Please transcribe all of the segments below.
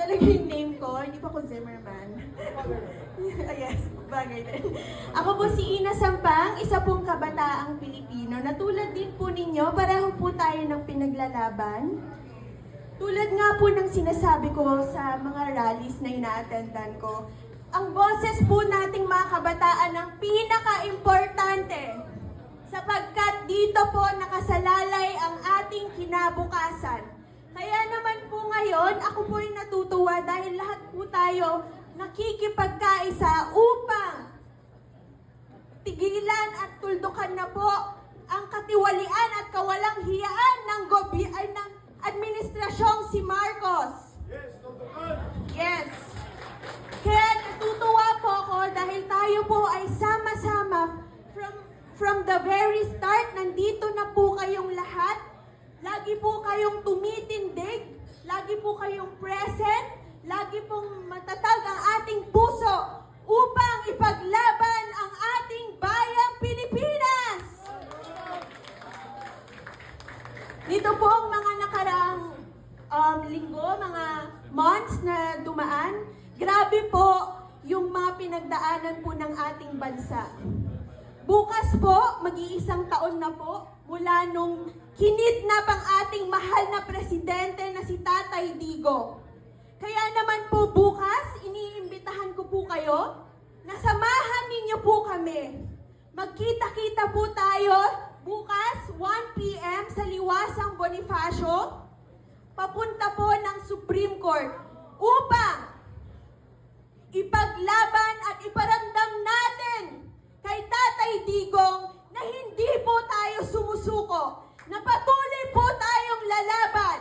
talaga yung name ko. Hindi pa ako Zimmerman. Yes, bagay din. Ako po si Ina Sampang, isa pong kabataang Pilipino. Na tulad din po ninyo, pareho po tayo ng pinaglalaban. Tulad nga po ng sinasabi ko sa mga rallies na ina-attendan ko, ang boses po nating mga kabataan ang pinaka-importante sapagkat dito po nakasalalay ang ating kinabukasan. Kaya naman po ngayon, ako po ay natutuwa dahil lahat po tayo nakikipagkaisa upang tigilan at tuldukan na po ang katiwalian at kawalang hiyaan ng administrasyong si Marcos. Yes. Kaya natutuwa po ako dahil tayo po ay sama-sama from the very start. Nandito na po kayong lahat. Lagi po kayong tumitindig. Lagi po kayong present. Lagi pong matatag ang ating puso upang ipaglaban ang ating bayang Pilipinas. Dito po ang mga nakaraang linggo, mga months na dumaan, grabe po yung mga pinagdaanan po ng ating bansa. Bukas po, mag-iisang taon na po mula nung kinidnap ang ating mahal na presidente na si Tatay Digo. Kaya naman po bukas, iniimbitahan ko po kayo na samahan ninyo po kami. Magkita-kita po tayo bukas, 1 p.m. sa Liwasang Bonifacio, papunta po ng Supreme Court upang ipaglaban at iparamdam natin kay Tatay Digong na hindi po tayo sumusuko, na patuloy po tayong lalaban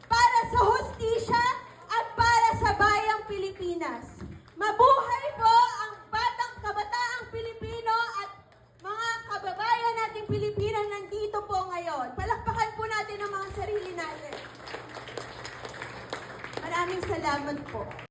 para sa hustisya at para sa bayang Pilipinas. Mabuhay po ang kabataang Pilipino at mga kababayan nating Pilipino nandito po ngayon. Palakpakan po natin ang mga sarili natin. Maraming salamat po.